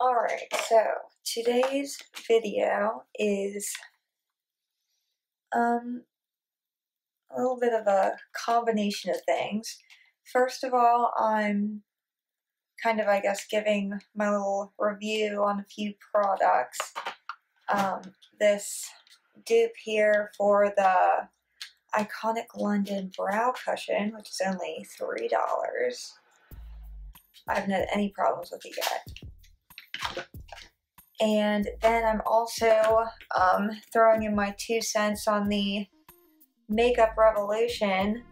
Alright, so today's video is a little bit of a combination of things. First of all, I'm kind of, I guess, giving my little review on a few products. This dupe here for the iconic London brow cushion, which is only $3. I haven't had any problems with it yet. And then I'm also throwing in my 2 cents on the Makeup Revolution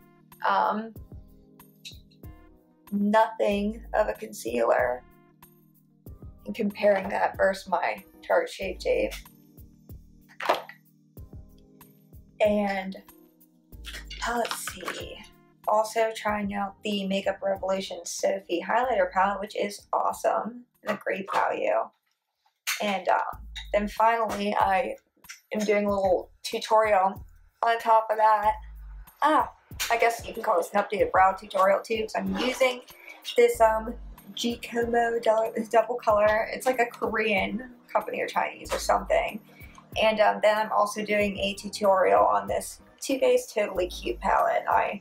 nothing of a concealer and comparing that versus my Tarte Shape Tape. And let's see, also trying out the Makeup Revolution Sophie highlighter palette, which is awesome and a great value. And then finally, I am doing a little tutorial on top of that. I guess you can call this an updated brow tutorial too, because I'm using this Gecomo double color. It's like a Korean company or Chinese or something. And then I'm also doing a tutorial on this Too Faced Totally Cute palette. I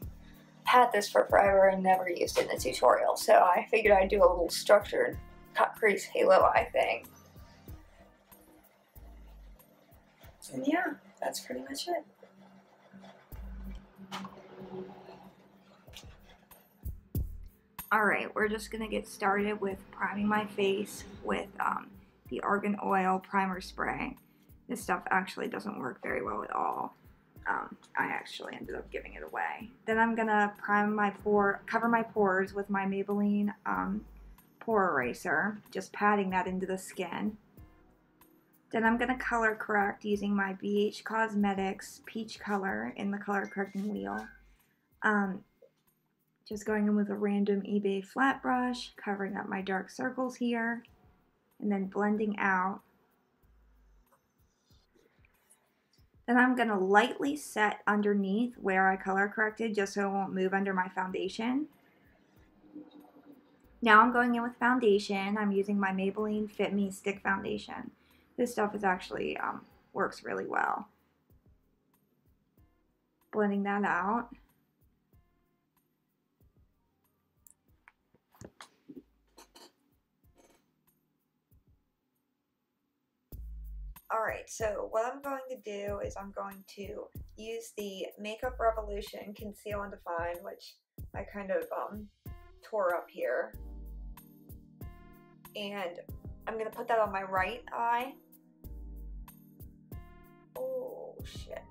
had this for forever and never used it in a tutorial, so I figured I'd do a little structured cut crease halo eye thing. And yeah, that's pretty much it. Alright, we're just going to get started with priming my face with the Argan Oil Primer Spray. This stuff actually doesn't work very well at all. I actually ended up giving it away. Then I'm going to cover my pores with my Maybelline pore eraser, just patting that into the skin. Then I'm going to color correct using my BH Cosmetics Peach Color in the color correcting wheel. Just going in with a random eBay flat brush, covering up my dark circles here, and then blending out. Then I'm going to lightly set underneath where I color corrected just so it won't move under my foundation. Now I'm going in with foundation. I'm using my Maybelline Fit Me Stick Foundation. This stuff is actually works really well. Blending that out. Alright, so what I'm going to do is I'm going to use the Makeup Revolution Conceal and Define, which I kind of tore up here. And I'm going to put that on my right eye. Oh, shit.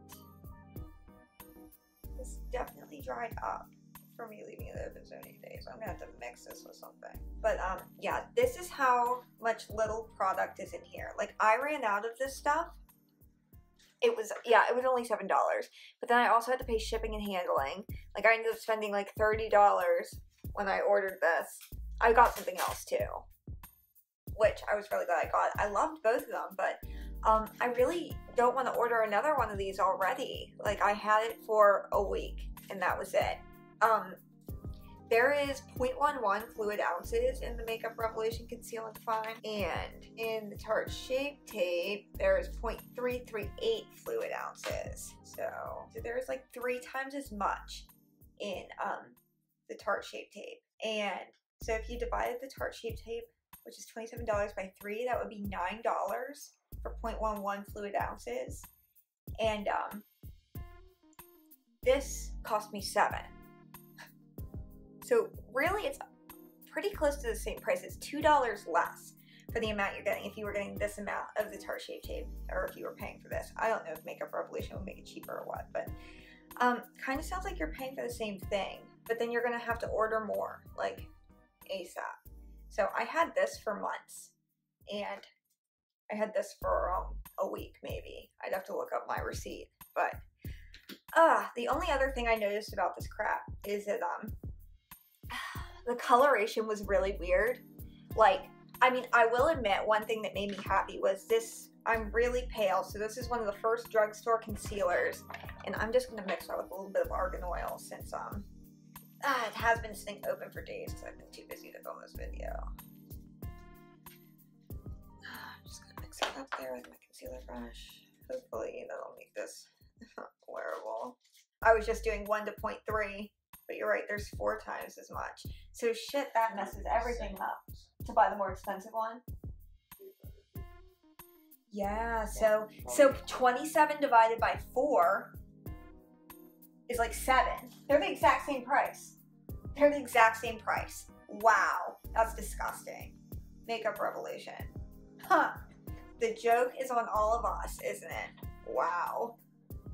This definitely dried up for me leaving it open so many days. I'm going to have to mix this with something. But yeah, this is how much little product is in here. Like, I ran out of this stuff. It was only $7. But then I also had to pay shipping and handling. Like, I ended up spending like $30 when I ordered this. I got something else too, which I was really glad I got. I loved both of them, but I really don't want to order another one of these already. Like, I had it for a week and that was it. There is 0.11 fluid ounces in the Makeup Revolution Conceal and Define, and in the Tarte Shape Tape, there is 0.338 fluid ounces. So there's like 3 times as much in the Tarte Shape Tape. And so if you divided the Tarte Shape Tape, which is $27 by 3, that would be $9 for 0.11 fluid ounces. And this cost me $7. So really, it's pretty close to the same price. It's $2 less for the amount you're getting if you were getting this amount of the Tarte Shape Tape, or if you were paying for this. I don't know if Makeup Revolution will make it cheaper or what, but kind of sounds like you're paying for the same thing, but then you're going to have to order more, like ASAP. So I had this for months, and I had this for a week maybe. I'd have to look up my receipt, but the only other thing I noticed about this crap is that the coloration was really weird. Like, I mean, I will admit one thing that made me happy was this. I'm really pale, so this is one of the first drugstore concealers, and I'm just going to mix that with a little bit of argan oil since it has been sitting open for days because I've been too busy to film this video. up there with my concealer brush. Hopefully that'll make this wearable. I was just doing 1 to 0.3, but you're right, there's 4 times as much. So shit, that messes everything up. To buy the more expensive one? Yeah, so 27 divided by 4 is like 7. They're the exact same price. They're the exact same price. Wow, that's disgusting. Makeup revolution. Huh. The joke is on all of us, isn't it? Wow.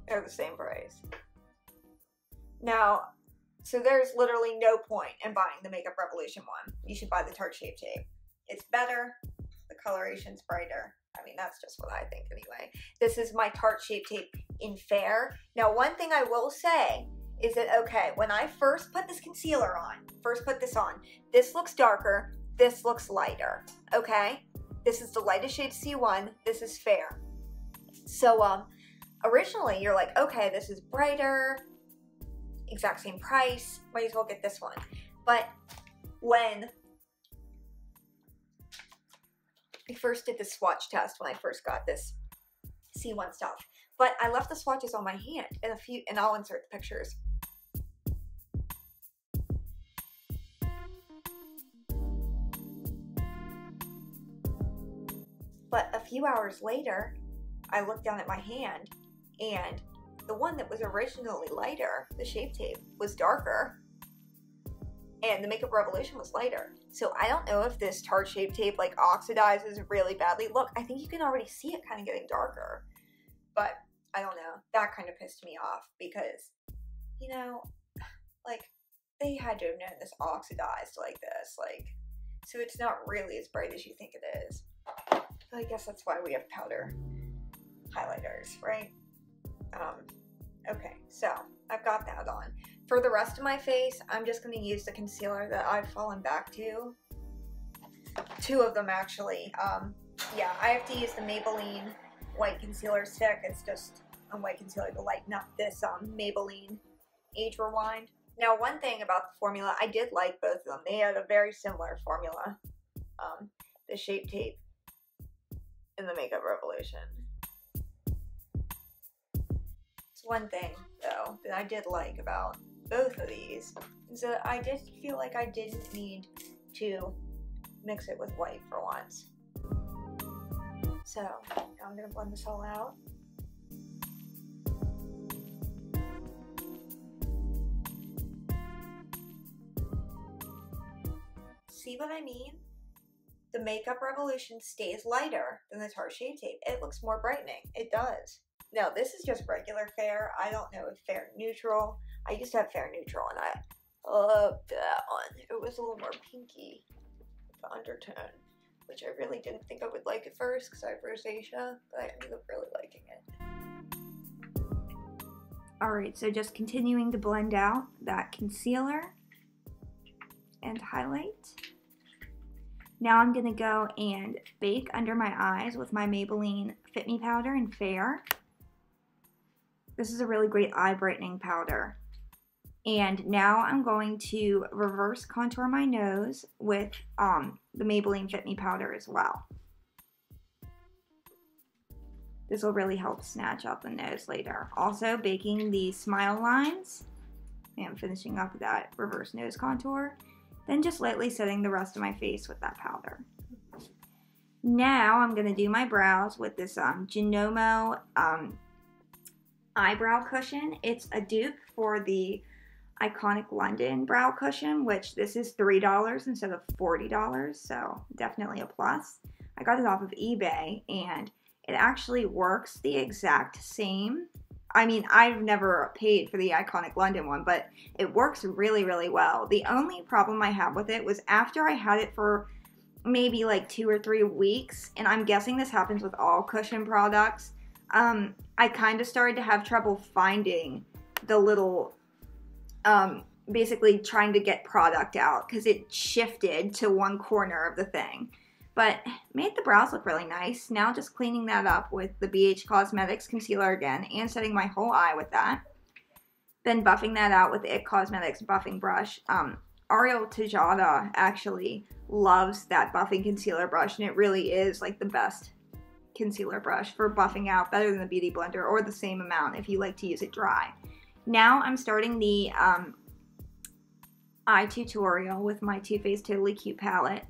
They're the same price. Now, so there's literally no point in buying the Makeup Revolution one. You should buy the Tarte Shape Tape. It's better. The coloration's brighter. I mean, that's just what I think anyway. This is my Tarte Shape Tape in Fair. Now, one thing I will say is that, okay, when I first put this concealer on, this looks darker, this looks lighter, okay? This is the lightest shade C1, this is Fair. So, originally you're like, okay, this is brighter, exact same price, might as well get this one. But when I first did the swatch test, when I first got this C1 stuff, but I left the swatches on my hand and I'll insert the pictures. But a few hours later, I looked down at my hand and the one that was originally lighter, the Shape Tape, was darker and the Makeup Revolution was lighter. So I don't know if this Tarte Shape Tape like oxidizes really badly. Look, I think you can already see it kind of getting darker, but I don't know. That kind of pissed me off because, you know, like they had to have known this oxidized like this, like, so it's not really as bright as you think it is. I guess that's why we have powder highlighters, right? Okay, so I've got that on. For the rest of my face, I'm just going to use the concealer that I've fallen back to. 2 of them, actually. Yeah, I have to use the Maybelline white concealer stick. It's just a white concealer to lighten up this Maybelline Age Rewind. Now, one thing about the formula, I did like both of them. They had a very similar formula. The Shape Tape and the Makeup Revolution. It's one thing, though, that I did like about both of these is that I did feel like I didn't need to mix it with white for once. So now I'm going to blend this all out. See what I mean? The Makeup Revolution stays lighter than the Tarte Shape Tape. It looks more brightening. It does. Now, this is just regular Fair. I don't know if Fair Neutral. I used to have Fair Neutral, and I loved that one. It was a little more pinky with the undertone, which I really didn't think I would like at first because I have rosacea, but I ended up really liking it. Alright, so just continuing to blend out that concealer and highlight. Now I'm going to go and bake under my eyes with my Maybelline Fit Me powder in Fair. This is a really great eye brightening powder. And now I'm going to reverse contour my nose with the Maybelline Fit Me powder as well. This will really help snatch up the nose later. Also baking the smile lines and finishing up that reverse nose contour. Then just lightly setting the rest of my face with that powder. Now I'm going to do my brows with this Gecomo eyebrow cushion. It's a dupe for the Iconic London brow cushion, which this is $3 instead of $40, so definitely a plus. I got it off of eBay and it actually works the exact same. I mean, I've never paid for the Iconic London one, but it works really, really well. The only problem I have with it was after I had it for maybe like 2 or 3 weeks, and I'm guessing this happens with all cushion products, I kind of started to have trouble finding the little, basically trying to get product out because it shifted to one corner of the thing. But made the brows look really nice. Now just cleaning that up with the BH Cosmetics concealer again and setting my whole eye with that. Then buffing that out with the IT Cosmetics buffing brush. Ariel Tejada actually loves that buffing concealer brush, and it really is like the best concealer brush for buffing out, better than the Beauty Blender, or the same amount if you like to use it dry. Now I'm starting the eye tutorial with my Too Faced Totally Cute palette.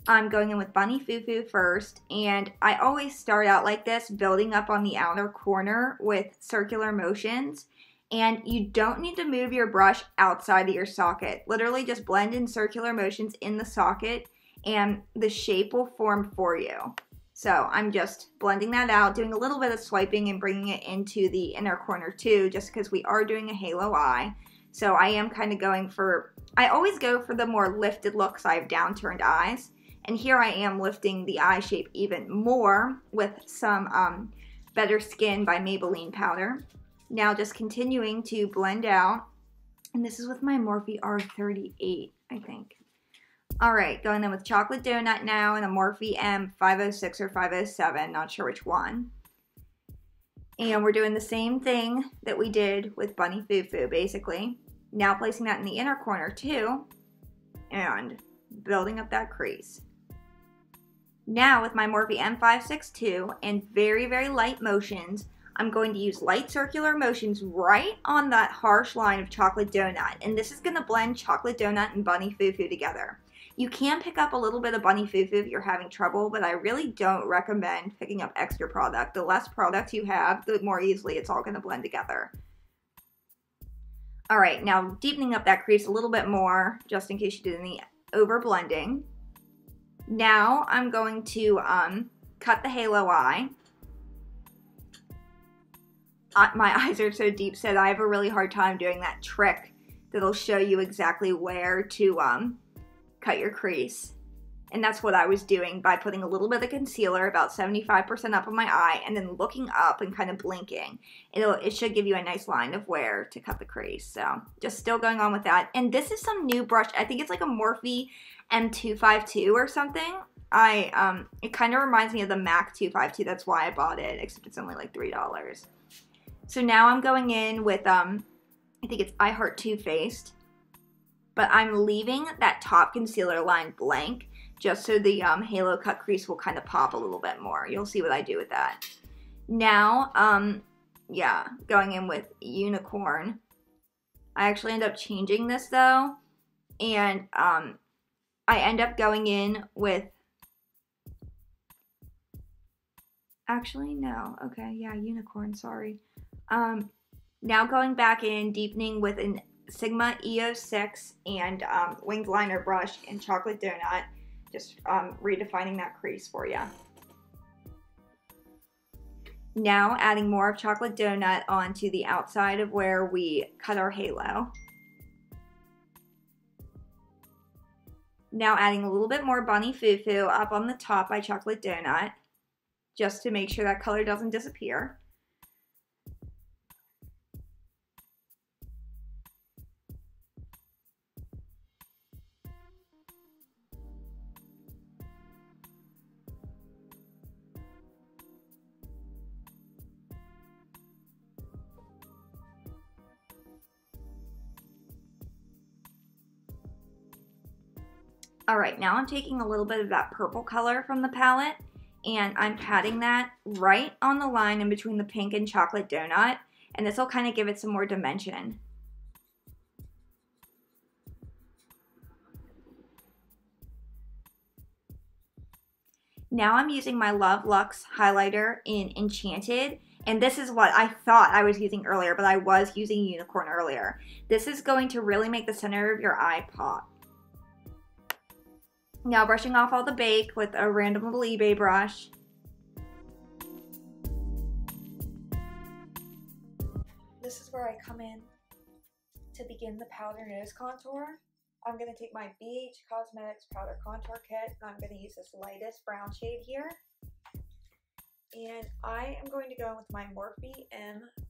I'm going in with Bunny Foo Foo first, and I always start out like this, building up on the outer corner with circular motions, and you don't need to move your brush outside of your socket. Literally just blend in circular motions in the socket, and the shape will form for you. So I'm just blending that out, doing a little bit of swiping and bringing it into the inner corner too, just because we are doing a halo eye. So I am kind of going for, I always go for the more lifted looks. I have downturned eyes. And here I am lifting the eye shape even more with some Better Skin by Maybelline powder. Now just continuing to blend out. And this is with my Morphe R38, I think. Alright, going in with Chocolate Donut now and a Morphe M506 or 507, not sure which one. And we're doing the same thing that we did with Bunny Foo Foo, basically. Now placing that in the inner corner too, and building up that crease. Now with my Morphe M562 and very, very light motions, I'm going to use light circular motions right on that harsh line of Chocolate Donut. And this is going to blend Chocolate Donut and Bunny Foo Foo together. You can pick up a little bit of Bunny Foo Foo if you're having trouble, but I really don't recommend picking up extra product. The less product you have, the more easily it's all going to blend together. Alright, now deepening up that crease a little bit more, just in case you did any over blending. Now I'm going to cut the halo eye. My eyes are so deep set, I have a really hard time doing that trick that'll show you exactly where to cut your crease. And that's what I was doing by putting a little bit of concealer, about 75% up on my eye, and then looking up and kind of blinking. It should give you a nice line of where to cut the crease. So just still going on with that. And this is some new brush. I think it's like a Morphe M252 or something. It kind of reminds me of the MAC 252. That's why I bought it, except it's only like $3. So now I'm going in with, I think it's I Heart Too Faced. But I'm leaving that top concealer line blank, just so the halo cut crease will kind of pop a little bit more. You'll see what I do with that. Now, yeah, going in with Unicorn. I actually end up changing this though, and I end up going in with, actually no, okay, yeah, Unicorn, sorry. Now going back in, deepening with an Sigma EO6 and winged liner brush and Chocolate Donut, just redefining that crease for you. Now adding more of Chocolate Donut onto the outside of where we cut our halo. Now adding a little bit more Bunny Foo Foo up on the top by Chocolate Donut, just to make sure that color doesn't disappear. Alright, now I'm taking a little bit of that purple color from the palette, and I'm patting that right on the line in between the pink and Chocolate Donut, and this will kind of give it some more dimension. Now I'm using my Love Luxe highlighter in Enchanted, and this is what I thought I was using earlier, but I was using Unicorn earlier. This is going to really make the center of your eye pop. Now brushing off all the bake with a random little eBay brush. This is where I come in to begin the powder nose contour. I'm going to take my BH Cosmetics Powder Contour Kit, and I'm going to use this lightest brown shade here. And I am going to go in with my Morphe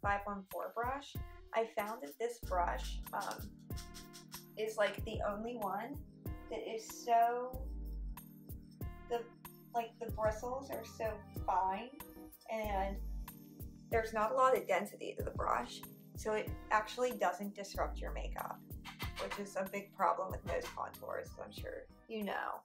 M514 brush. I found that this brush is like the only one that is so, the bristles are so fine, and there's not a lot of density to the brush, so it actually doesn't disrupt your makeup, which is a big problem with nose contours, as I'm sure you know.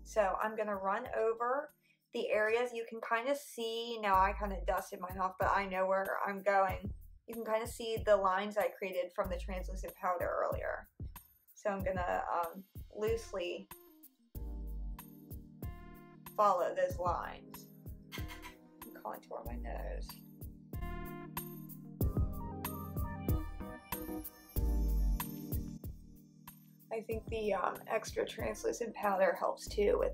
So I'm gonna run over the areas you can kind of see, now I kind of dusted mine off, but I know where I'm going. You can kind of see the lines I created from the translucent powder earlier. So I'm gonna loosely follow those lines and contour my nose. I think the extra translucent powder helps too with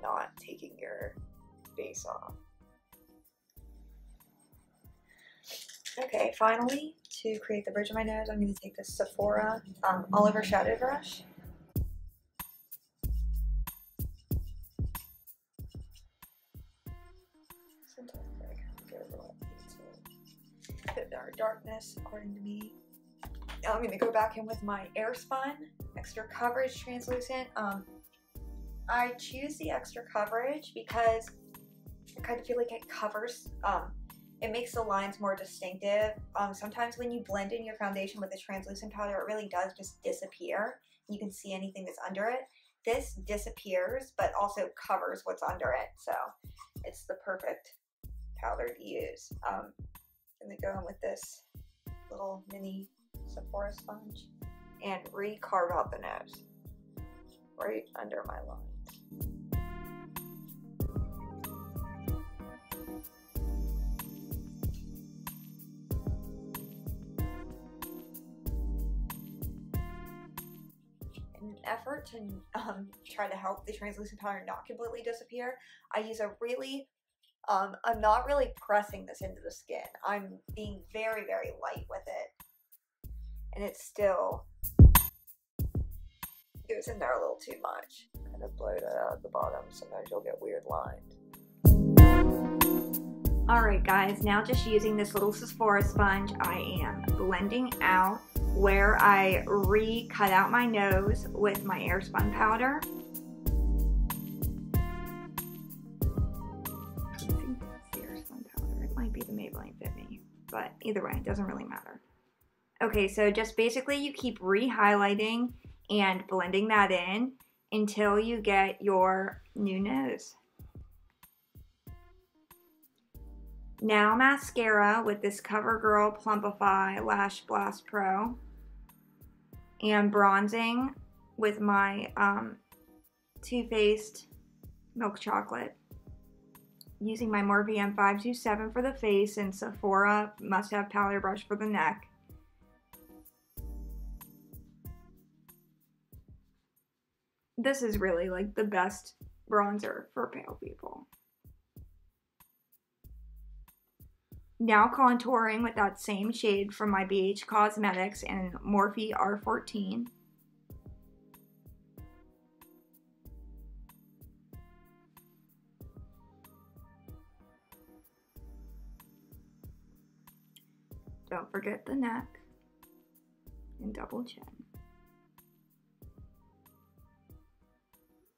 not taking your base off. Okay, finally, to create the bridge of my nose, I'm going to take this Sephora all over shadow brush. Sometimes I kind of go over what needs to fit our darkness, according to me. Now I'm going to go back in with my Airspun extra coverage translucent. I choose the extra coverage because I kind of feel like it covers, it makes the lines more distinctive. Sometimes when you blend in your foundation with the translucent powder, it really does just disappear. You can see anything that's under it. This disappears, but also covers what's under it. So it's the perfect powder to use. I'm gonna go in with this little mini Sephora sponge and re-carve out the nose right under my lines. In an effort to try to help the translucent powder not completely disappear, I use a really, I'm not really pressing this into the skin. I'm being very, very light with it. And it still goes in there a little too much. Kind of blow that out at the bottom. Sometimes you'll get weird lines. Alright guys, now just using this little Sephora sponge, I am blending out where I re-cut out my nose with my Airspun powder. I think that's the Airspun powder. It might be the Maybelline Fit Me, but either way, it doesn't really matter. Okay, so just basically you keep re-highlighting and blending that in until you get your new nose. Now mascara with this CoverGirl Plumpify Lash Blast Pro, and bronzing with my Too Faced Milk Chocolate. Using my Morphe M527 for the face and Sephora Must Have Powder Brush for the neck. This is really like the best bronzer for pale people. Now contouring with that same shade from my BH Cosmetics and Morphe R14. Don't forget the neck and double chin.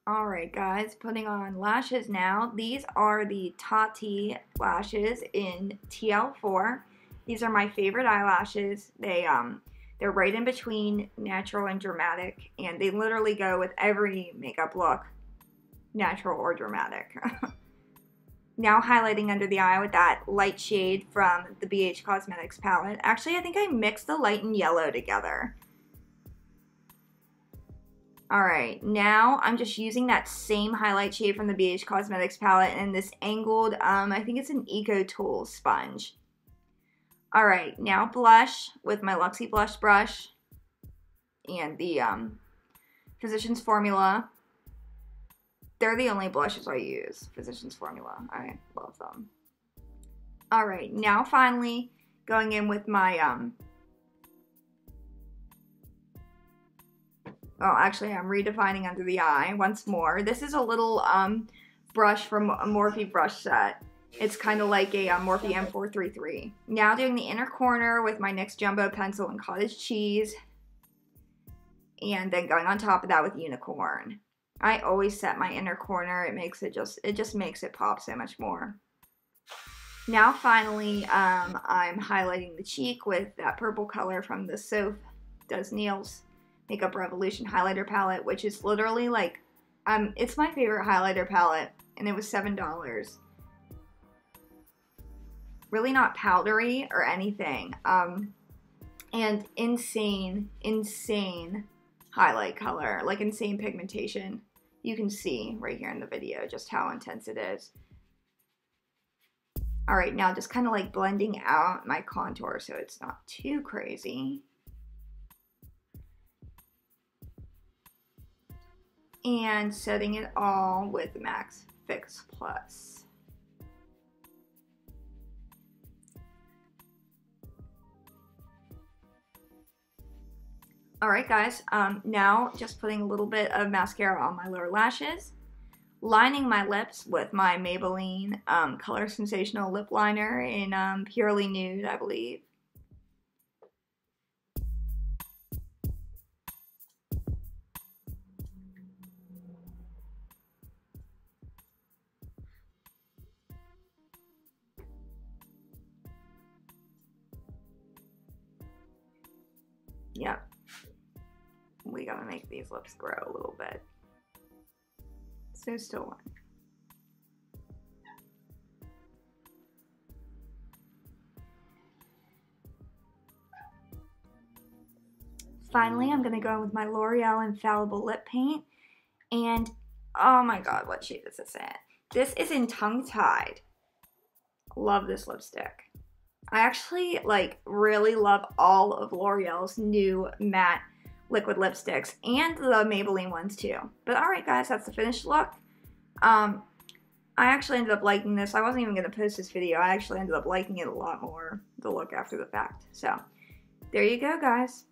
Alright guys, putting on lashes now. These are the Tati lashes in TL4. These are my favorite eyelashes. They're right in between natural and dramatic, and they literally go with every makeup look, natural or dramatic. Now highlighting under the eye with that light shade from the BH Cosmetics palette. Actually, I think I mixed the light and yellow together. Alright, now I'm just using that same highlight shade from the BH Cosmetics palette and this angled, I think it's an Eco Tools sponge. Alright, now blush with my Luxie blush brush and the Physicians Formula. They're the only blushes I use, Physicians Formula. I love them. Alright, now finally going in with my oh, actually, I'm redefining under the eye once more. This is a little brush from a Morphe brush set. It's kind of like a Morphe M433. Now doing the inner corner with my NYX Jumbo Pencil and Cottage Cheese. And then going on top of that with Unicorn. I always set my inner corner. It just makes it pop so much more. Now finally, I'm highlighting the cheek with that purple color from the Soph Does Nails Makeup Revolution highlighter palette, which is literally like, it's my favorite highlighter palette and it was $7. Really not powdery or anything. And insane highlight color, like insane pigmentation. You can see right here in the video just how intense it is. All right, now just kind of like blending out my contour so it's not too crazy. And setting it all with Max Fix Plus. Alright guys, now just putting a little bit of mascara on my lower lashes, lining my lips with my Maybelline Color Sensational Lip Liner in Purely Nude, I believe. Yep. We gotta make these lips grow a little bit. So still one. Finally, I'm gonna go with my L'Oreal Infallible Lip Paint. And, oh my god, what shade is this in? This is in Tongue Tied. Love this lipstick. I actually, like, really love all of L'Oreal's new matte liquid lipsticks, and the Maybelline ones too. But alright guys, that's the finished look. I actually ended up liking this. I wasn't even going to post this video. I actually ended up liking it a lot more, the look after the fact. So, there you go guys.